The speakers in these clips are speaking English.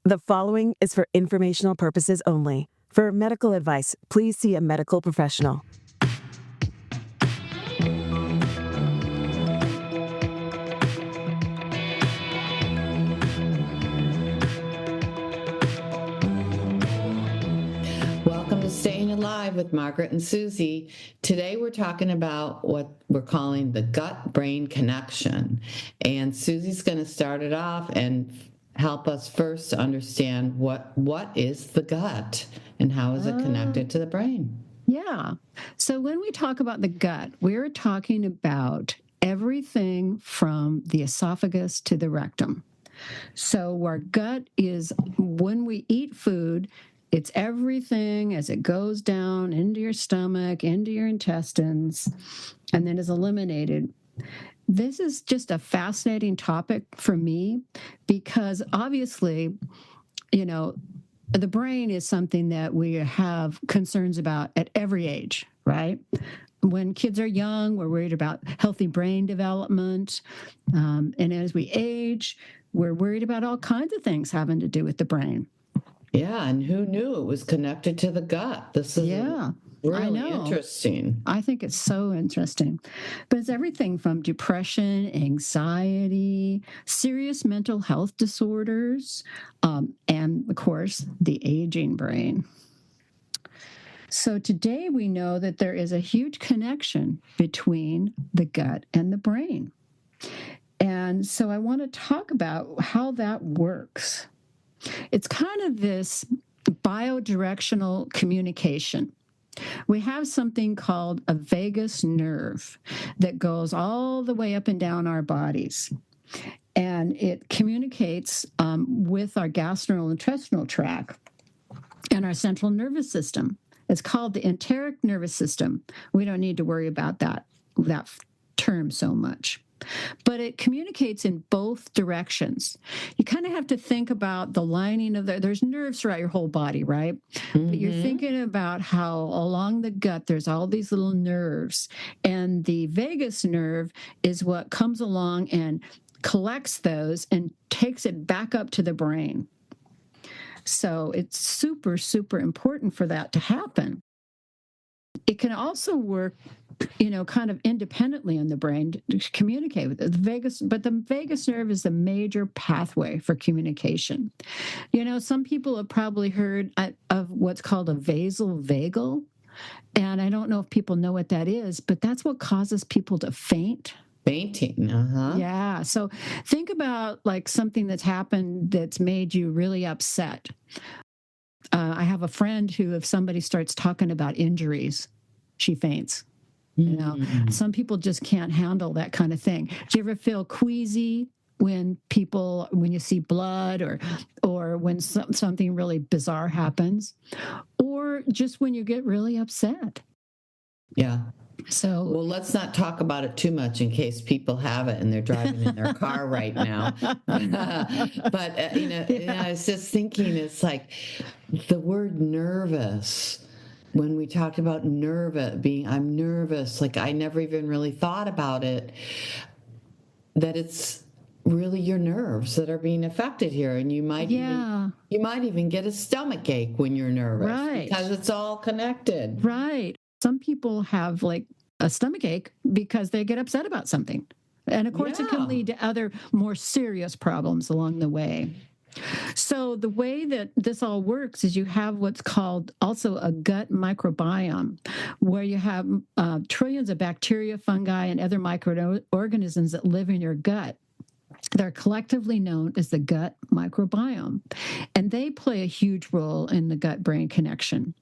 The following is for informational purposes only. For medical advice, please see a medical professional. Welcome to Staying Alive with Margaret and Susy. Today we're talking about what we're calling the gut-brain connection. And Susy's going to start it off and help us first to understand what is the gut and how is it connected to the brain. Yeah. So when we talk about the gut, we're talking about everything from the esophagus to the rectum. So our gut is, when we eat food, it's everything as it goes down into your stomach, into your intestines, and then is eliminated. This is just a fascinating topic for me because obviously, the brain is something that we have concerns about at every age, right? When kids are young, we're worried about healthy brain development. And as we age, we're worried about all kinds of things having to do with the brain. Yeah, and who knew it was connected to the gut? This is really interesting. I think it's so interesting. But it's everything from depression, anxiety, serious mental health disorders, and, of course, the aging brain. So today we know that there is a huge connection between the gut and the brain. And so I want to talk about how that works. It's kind of this bi-directional communication. We have something called a vagus nerve that goes all the way up and down our bodies. And it communicates with our gastrointestinal tract and our central nervous system. It's called the enteric nervous system. We don't need to worry about that term so much. But it communicates in both directions. You kind of have to think about the lining of there's nerves throughout your whole body, right? Mm-hmm. But you're thinking about how along the gut, there's all these little nerves. And the vagus nerve is what comes along and collects those and takes it back up to the brain. So it's super, super important for that to happen. It can also work kind of independently in the brain to communicate with the vagus, but the vagus nerve is the major pathway for communication. Some people have probably heard of what's called a vasovagal, and I don't know if people know what that is, but that's what causes people to faint. Fainting, Yeah, so think about like something that's happened that's made you really upset. I have a friend who, if somebody starts talking about injuries, she faints. Some people just can't handle that kind of thing. Do you ever feel queasy when you see blood or when something really bizarre happens, or just when you get really upset? Yeah. So, well, let's not talk about it too much in case people have it and they're driving in their car right now. But, I was just thinking, it's like the word nervous. When we talked about I'm nervous, like I never even really thought about it, that it's really your nerves that are being affected here. And you might even get a stomach ache when you're nervous, right? Because it's all connected. Right. Some people have like a stomach ache because they get upset about something. And of course, it can lead to other more serious problems along the way. So the way that this all works is you have what's called also a gut microbiome, where you have trillions of bacteria, fungi, and other microorganisms that live in your gut. They're collectively known as the gut microbiome, and they play a huge role in the gut-brain connection.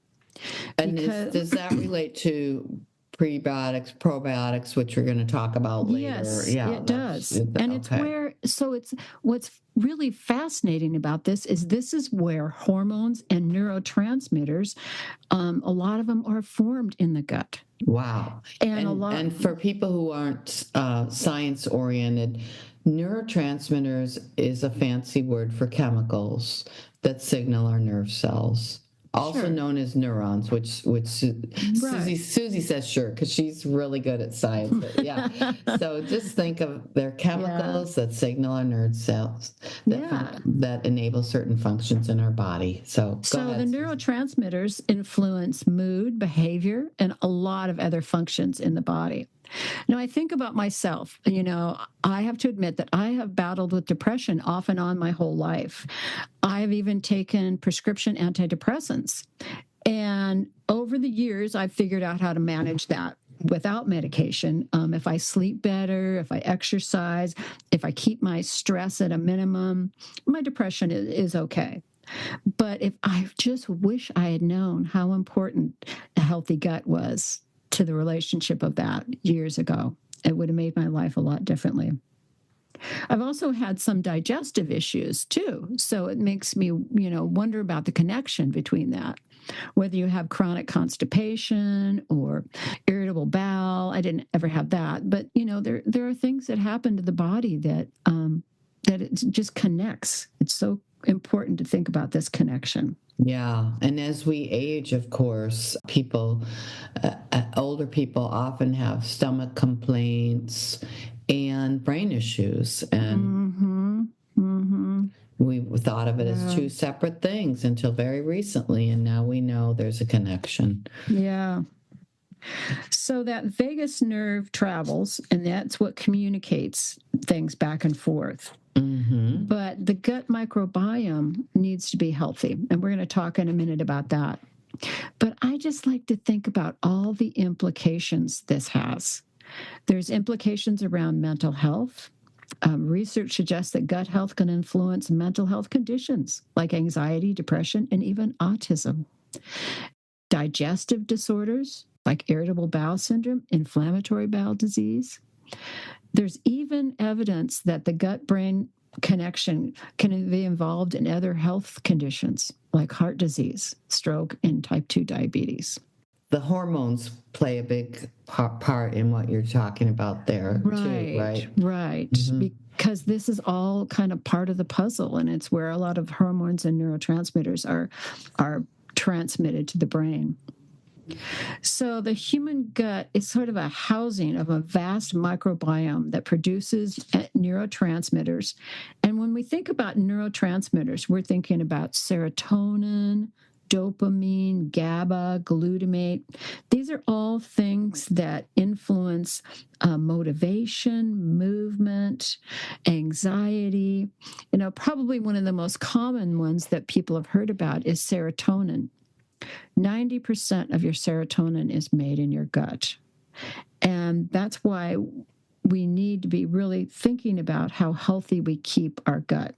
And does that relate to prebiotics, probiotics, which we're going to talk about later? Yes, it does. And it's what's really fascinating about this is where hormones and neurotransmitters, a lot of them are formed in the gut. Wow. And for people who aren't science oriented, neurotransmitters is a fancy word for chemicals that signal our nerve cells. also Sure. known as neurons, which Right. Susie says sure, because she's really good at science. But yeah, so just think of their Yeah. chemicals that signal our nerve cells Yeah. that enable certain functions in our body. So go So the ahead, Susie. neurotransmitters influence mood, behavior, and a lot of other functions in the body. Now, I think about myself. I have to admit that I have battled with depression off and on my whole life. I've even taken prescription antidepressants. And over the years, I've figured out how to manage that without medication. If I sleep better, if I exercise, if I keep my stress at a minimum, my depression is okay. But if I just wish I had known how important a healthy gut was to the relationship of that years ago, it would have made my life a lot differently. I've also had some digestive issues too. So it makes me, wonder about the connection between that. Whether you have chronic constipation or irritable bowel, I didn't ever have that. But, there are things that happen to the body that it just connects. It's so important to think about this connection. Yeah. And as we age, of course, older people often have stomach complaints and brain issues. And we thought of it as two separate things until very recently. And now we know there's a connection. Yeah. So that vagus nerve travels, and that's what communicates things back and forth. But the gut microbiome needs to be healthy. And we're going to talk in a minute about that. But I just like to think about all the implications this has. There's implications around mental health. Research suggests that gut health can influence mental health conditions like anxiety, depression, and even autism. Digestive disorders like irritable bowel syndrome, inflammatory bowel disease. There's even evidence that the gut-brain connection can be involved in other health conditions like heart disease, stroke, and type 2 diabetes. The hormones play a big part in what you're talking about there, too, right? Right. Because this is all kind of part of the puzzle, and it's where a lot of hormones and neurotransmitters are transmitted to the brain. So the human gut is sort of a housing of a vast microbiome that produces neurotransmitters. And when we think about neurotransmitters, we're thinking about serotonin, dopamine, GABA, glutamate. These are all things that influence motivation, movement, anxiety. Probably one of the most common ones that people have heard about is serotonin. 90% of your serotonin is made in your gut. And that's why we need to be really thinking about how healthy we keep our gut.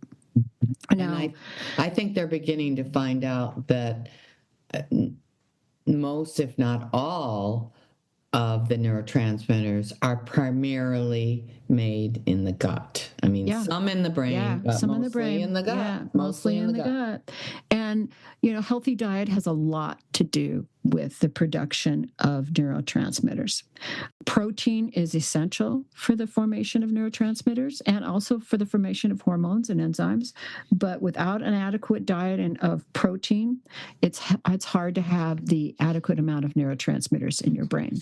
Now, and I think they're beginning to find out that most, if not all, of the neurotransmitters are primarily made in the gut. I mean, some in the brain, but some mostly in the brain. in the gut. Yeah, mostly in the gut. And, healthy diet has a lot to do with the production of neurotransmitters. Protein is essential for the formation of neurotransmitters and also for the formation of hormones and enzymes. But without an adequate diet of protein, it's hard to have the adequate amount of neurotransmitters in your brain.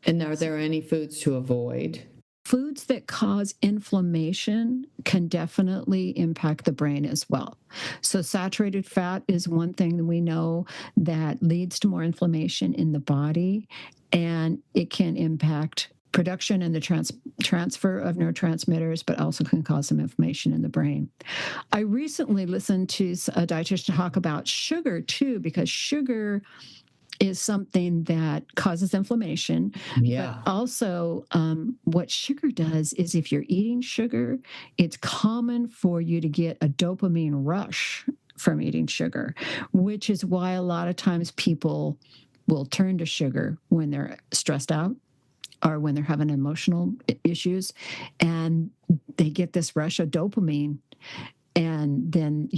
And are there any foods to avoid? Foods that cause inflammation can definitely impact the brain as well. So saturated fat is one thing that we know that leads to more inflammation in the body, and it can impact production and the transfer of neurotransmitters, but also can cause some inflammation in the brain. I recently listened to a dietitian talk about sugar too, because sugar is something that causes inflammation. Yeah. But also, what sugar does is if you're eating sugar, it's common for you to get a dopamine rush from eating sugar, which is why a lot of times people will turn to sugar when they're stressed out or when they're having emotional issues, and they get this rush of dopamine. And then,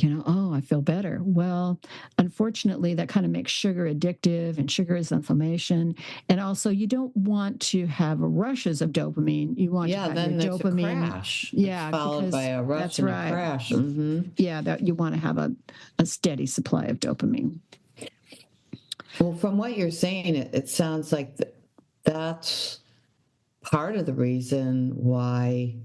I feel better. Well, unfortunately, that kind of makes sugar addictive, and sugar is inflammation. And also, you don't want to have rushes of dopamine. You want to have then your there's dopamine. a crash. Yeah, It's followed by a rush that's and right. a crash. Mm-hmm. Yeah, that you want to have a steady supply of dopamine. Well, from what you're saying, it sounds like that's part of the reason why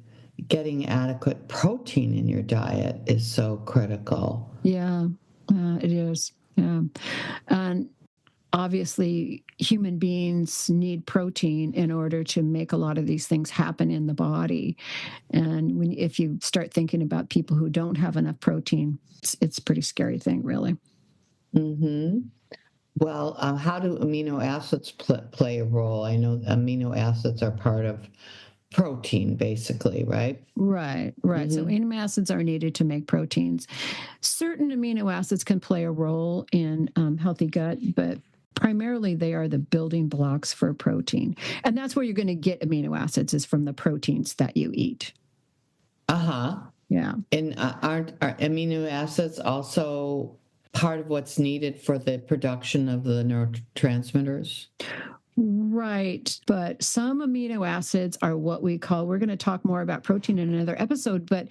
getting adequate protein in your diet is so critical. Yeah, it is. Yeah. And obviously, human beings need protein in order to make a lot of these things happen in the body. And if you start thinking about people who don't have enough protein, it's a pretty scary thing, really. Mm-hmm. Well, how do amino acids play a role? I know amino acids are part of protein, basically, right? Right. So amino acids are needed to make proteins. Certain amino acids can play a role in healthy gut, but primarily they are the building blocks for protein. And that's where you're going to get amino acids, is from the proteins that you eat. Uh-huh. Yeah. And are amino acids also part of what's needed for the production of the neurotransmitters? Right. But some amino acids are what we call, we're going to talk more about protein in another episode, but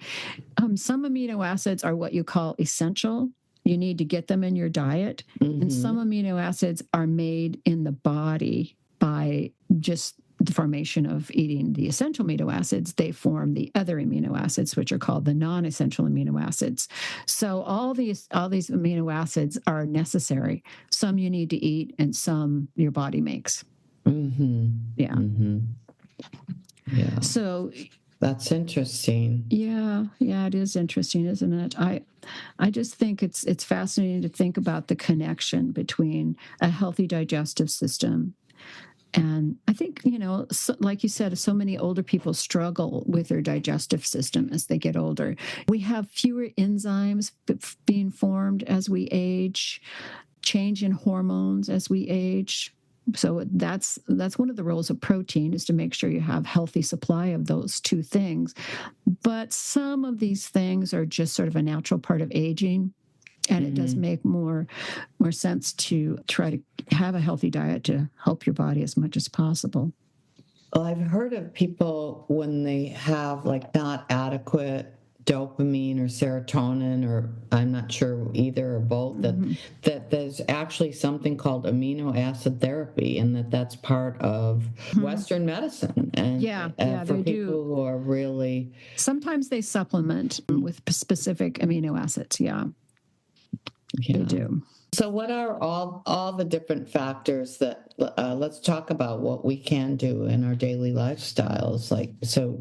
some amino acids are what you call essential. You need to get them in your diet. Mm-hmm. And some amino acids are made in the body by just the formation of eating the essential amino acids. They form the other amino acids, which are called the non-essential amino acids. So all these amino acids are necessary. Some you need to eat, and some your body makes. Mm-hmm. Yeah. Mm-hmm. Yeah. So that's interesting. Yeah, it is interesting, isn't it? I just think it's fascinating to think about the connection between a healthy digestive system. And I think, like you said, so many older people struggle with their digestive system as they get older. We have fewer enzymes being formed as we age, change in hormones as we age. So that's one of the roles of protein, is to make sure you have healthy supply of those two things. But some of these things are just sort of a natural part of aging. And it does make more sense to try to have a healthy diet to help your body as much as possible. Well, I've heard of people when they have not adequate dopamine or serotonin, or I'm not sure either or both, that there's actually something called amino acid therapy, and that's part of Western medicine. And for they people who are really... Sometimes they supplement with specific amino acids. Yeah. They do. So what are all the different factors that, let's talk about what we can do in our daily lifestyles.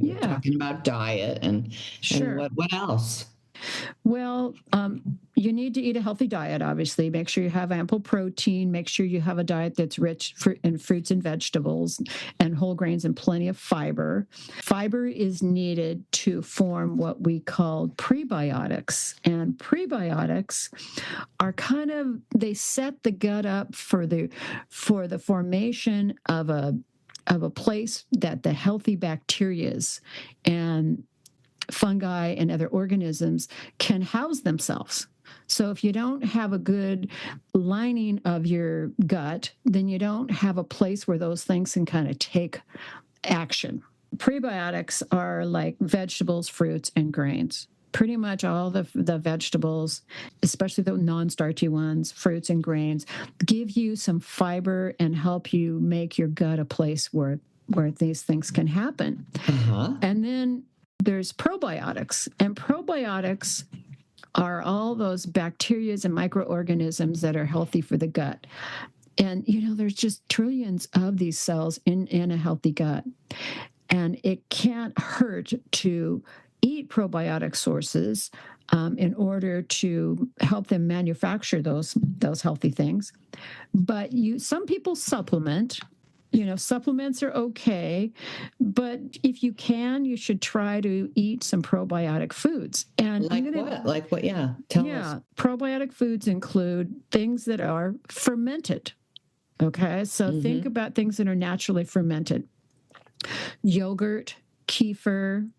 You're talking about diet and what else? Well, you need to eat a healthy diet, obviously. Make sure you have ample protein. Make sure you have a diet that's rich in fruits and vegetables and whole grains and plenty of fiber. Fiber is needed to form what we call prebiotics. And prebiotics are they set the gut up for the formation of a place that the healthy bacteria and fungi and other organisms can house themselves. So if you don't have a good lining of your gut, then you don't have a place where those things can kind of take action. Prebiotics are like vegetables, fruits, and grains. Pretty much all the vegetables, especially the non-starchy ones, fruits and grains, give you some fiber and help you make your gut a place where these things can happen. And then there's probiotics, and probiotics are all those bacteria and microorganisms that are healthy for the gut. And, there's just trillions of these cells in a healthy gut. And it can't hurt to eat probiotic sources in order to help them manufacture those healthy things. But some people supplement. Supplements are okay, but if you can, you should try to eat some probiotic foods. And Like what? Yeah. Tell us. Probiotic foods include things that are fermented. Okay. So think about things that are naturally fermented. Yogurt, kefir,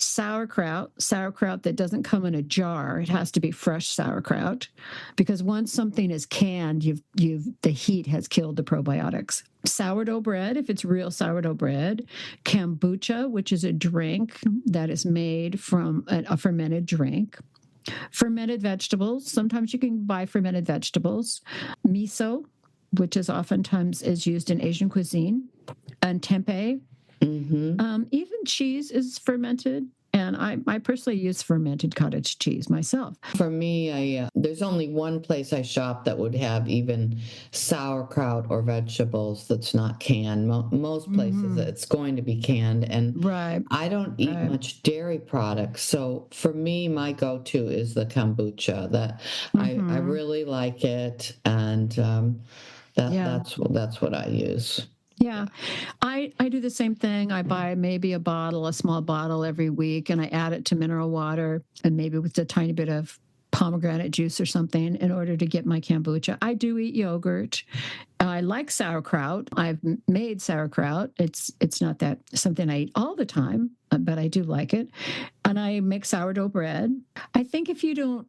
sauerkraut that doesn't come in a jar. It has to be fresh sauerkraut, because once something is canned, the heat has killed the probiotics. Sourdough bread, if it's real sourdough bread. Kombucha, which is a drink that is made from a fermented drink. Fermented vegetables. Sometimes you can buy fermented vegetables. Miso, which is oftentimes is used in Asian cuisine. And tempeh. Even cheese is fermented, and I personally use fermented cottage cheese myself. For me, there's only one place I shop that would have even sauerkraut or vegetables that's not canned. Most places it's going to be canned, and Right. I don't eat much dairy products. So for me, my go-to is the kombucha. That I really like it, and that's what I use. Yeah, I do the same thing. I buy maybe a small bottle every week, and I add it to mineral water and maybe with a tiny bit of pomegranate juice or something in order to get my kombucha. I do eat yogurt. I like sauerkraut. I've made sauerkraut. It's not that something I eat all the time, but I do like it. And I make sourdough bread. I think if you don't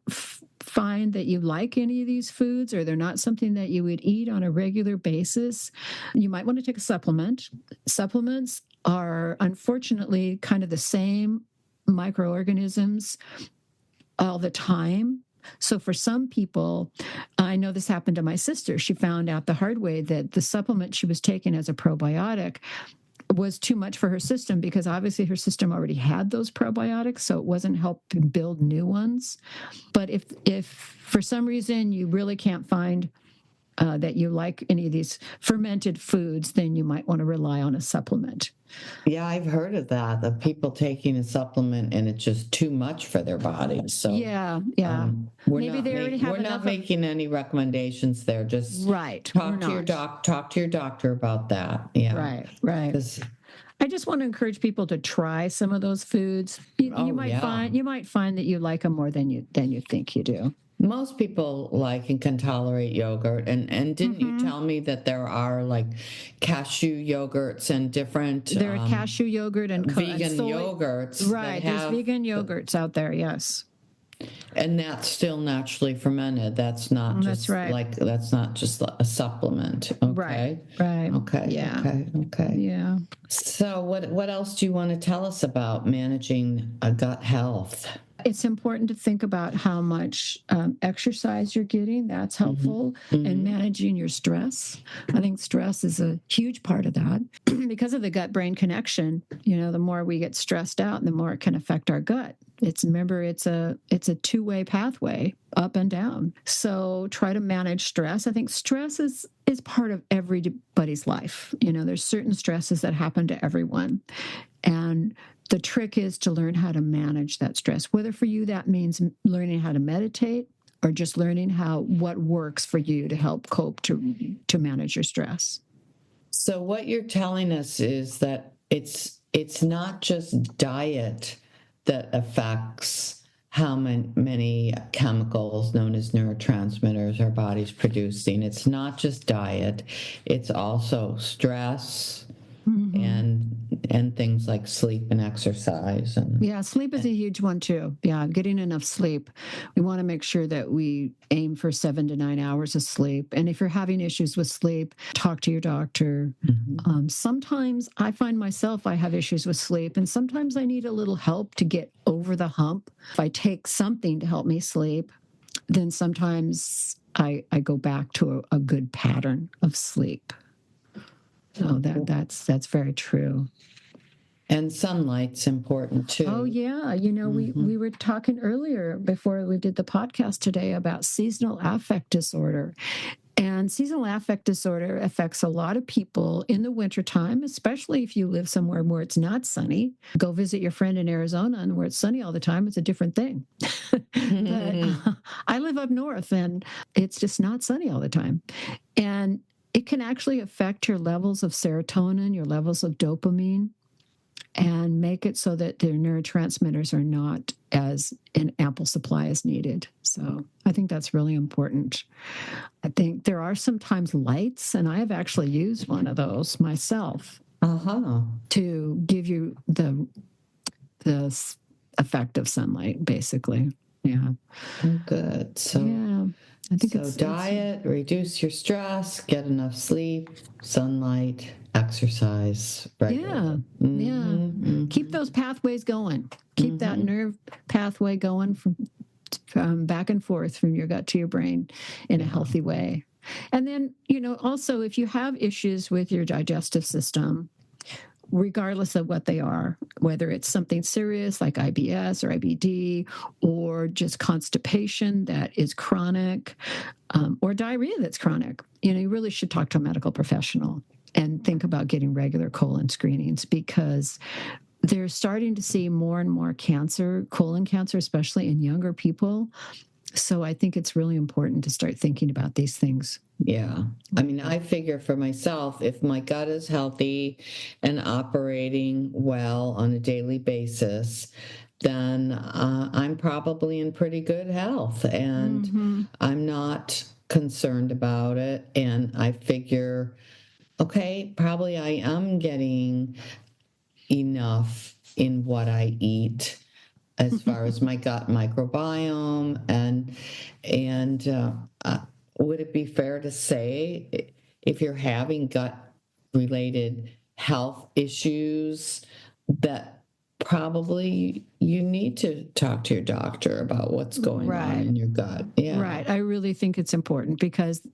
find that you like any of these foods, or they're not something that you would eat on a regular basis, you might want to take a supplement. Supplements are unfortunately kind of the same microorganisms all the time. So for some people, I know this happened to my sister. She found out the hard way that the supplement she was taking as a probiotic was too much for her system, because obviously her system already had those probiotics, so it wasn't helping build new ones. But if for some reason you really can't find that you like any of these fermented foods, then you might want to rely on a supplement. Yeah, I've heard of that, of people taking a supplement and it's just too much for their body. So we're not making any recommendations there. Just talk to your doctor about that. Yeah, right. I just want to encourage people to try some of those foods. You might find that you like them more than you think you do. Most people like and can tolerate yogurt. And didn't you tell me that there are like cashew yogurts and different... There are cashew yogurt and vegan yogurts. Right, there's vegan yogurts out there, yes. And that's still naturally fermented. That's not just that's not just a supplement. Okay. Right. Okay. Yeah. Okay. Yeah. So what else do you want to tell us about managing gut health? It's important to think about how much exercise you're getting. That's helpful. And managing your stress. I think stress is a huge part of that. Because of the gut-brain connection, the more we get stressed out, the more it can affect our gut. It's a two-way pathway, up and down. So try to manage stress. I think stress is part of everybody's life. There's certain stresses that happen to everyone. And the trick is to learn how to manage that stress, whether for you that means learning how to meditate or just learning what works for you to help cope to manage your stress. So what you're telling us is that it's not just diet that affects how many chemicals known as neurotransmitters our body's producing. It's not just diet, it's also stress, and things like sleep and exercise. Sleep is a huge one too. Yeah, getting enough sleep. We want to make sure that we aim for 7 to 9 hours of sleep. And if you're having issues with sleep, talk to your doctor. Sometimes I find myself, I have issues with sleep, and sometimes I need a little help to get over the hump. If I take something to help me sleep, then sometimes I go back to a good pattern of sleep. So that's very true. And sunlight's important too. Oh yeah, we were talking earlier before we did the podcast today about seasonal affect disorder. And seasonal affect disorder affects a lot of people in the wintertime, especially if you live somewhere where it's not sunny. Go visit your friend in Arizona, and where it's sunny all the time, it's a different thing. But I live up north, and it's just not sunny all the time. And it can actually affect your levels of serotonin, your levels of dopamine, and make it so that their neurotransmitters are not as in ample supply as needed. So I think that's really important. I think there are sometimes lights, and I have actually used one of those myself to give you the effect of sunlight, basically. Yeah. Oh, good. So, yeah, I think so diet, reduce your stress, get enough sleep, sunlight, exercise regularly. Keep those pathways going. Keep that nerve pathway going from back and forth from your gut to your brain in a healthy way. And then, also if you have issues with your digestive system, regardless of what they are, whether it's something serious like IBS or IBD, or just constipation that is chronic, or diarrhea that's chronic, you really should talk to a medical professional and think about getting regular colon screenings, because they're starting to see more and more cancer, colon cancer, especially in younger people. So I think it's really important to start thinking about these things. Yeah. I mean, I figure for myself, if my gut is healthy and operating well on a daily basis, then I'm probably in pretty good health, and I'm not concerned about it. And I figure, okay, probably I am getting enough in what I eat as far as my gut microbiome, and would it be fair to say, if you're having gut related health issues, that probably you need to talk to your doctor about what's going on in your gut? Yeah. Right. I really think it's important, because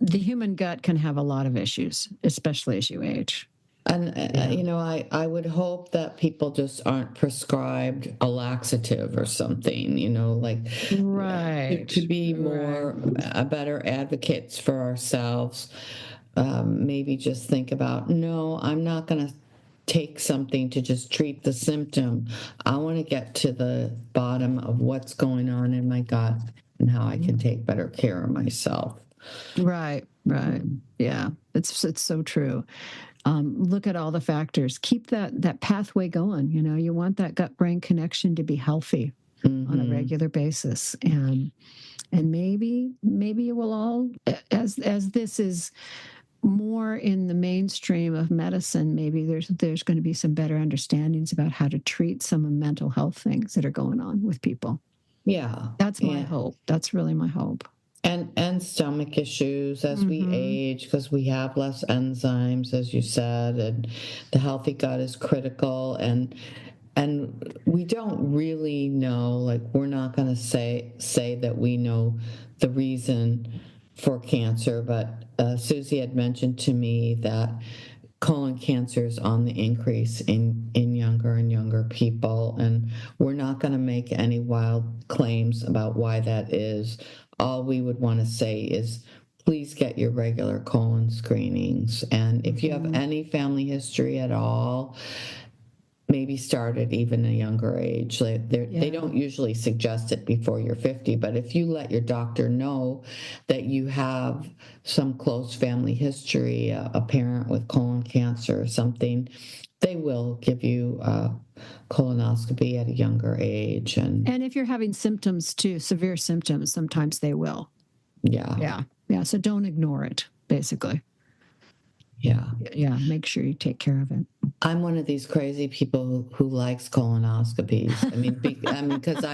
the human gut can have a lot of issues, especially as you age. And, I would hope that people just aren't prescribed a laxative or something, to be more better advocates for ourselves. Maybe just think about, no, I'm not going to take something to just treat the symptom. I want to get to the bottom of what's going on in my gut and how I can take better care of myself. Right. Yeah, it's so true. Look at all the factors. Keep that pathway going. You want that gut-brain connection to be healthy on a regular basis, and maybe it will all, as this is more in the mainstream of medicine, maybe there's going to be some better understandings about how to treat some of mental health things that are going on with people. Yeah, that's my hope. That's really my hope. And stomach issues as we age, because we have less enzymes, as you said, and the healthy gut is critical. And we don't really know, like, we're not going to say that we know the reason for cancer, but Susy had mentioned to me that colon cancer is on the increase in younger and younger people, and we're not going to make any wild claims about why that is. All we would want to say is, please get your regular colon screenings. And if you have any family history at all, maybe start at even a younger age. They don't usually suggest it before you're 50, but if you let your doctor know that you have some close family history, a parent with colon cancer or something, they will give you a colonoscopy at a younger age. And if you're having symptoms too, severe symptoms, sometimes they will. Yeah. So don't ignore it, basically. Yeah. Make sure you take care of it. I'm one of these crazy people who likes colonoscopies. I mean, because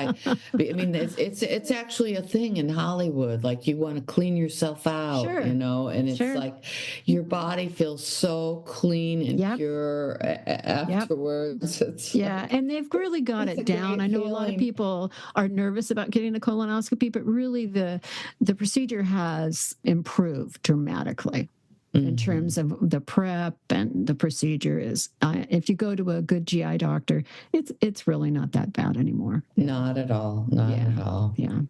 it's actually a thing in Hollywood. Like, you want to clean yourself out, and it's like your body feels so clean and pure afterwards. And they've really got it down. I know a lot of people are nervous about getting a colonoscopy, but really the procedure has improved dramatically. In terms of the prep and the procedure is, if you go to a good GI doctor, it's really not that bad anymore. Not at all. Not at all. Yeah.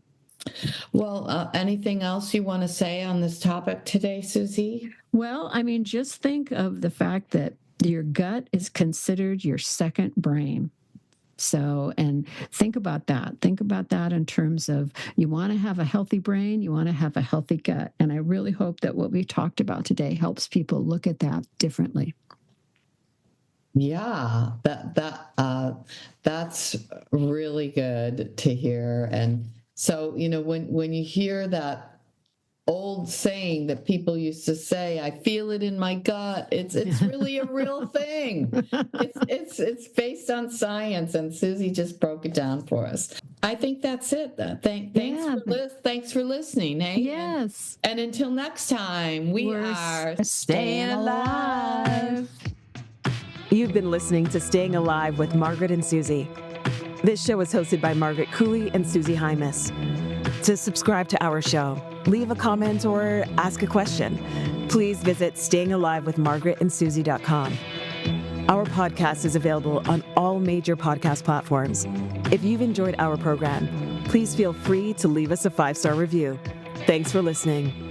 Well, anything else you want to say on this topic today, Susy? Well, I mean, just think of the fact that your gut is considered your second brain. So, and think about that. Think about that in terms of, you want to have a healthy brain, you want to have a healthy gut. And I really hope that what we've talked about today helps people look at that differently. Yeah, that's really good to hear. And so, when you hear that old saying that people used to say, I feel it in my gut. It's really a real thing. It's based on science, and Susy just broke it down for us. I think that's it. Thanks for listening. Hey? Yes. And until next time, we're staying alive. You've been listening to Staying Alive with Margaret and Susy. This show is hosted by Margaret Cooley and Susy Hymas. To subscribe to our show, leave a comment or ask a question, please visit stayingalivewithmargaretandsusy.com. Our podcast is available on all major podcast platforms. If you've enjoyed our program, please feel free to leave us a 5-star review. Thanks for listening.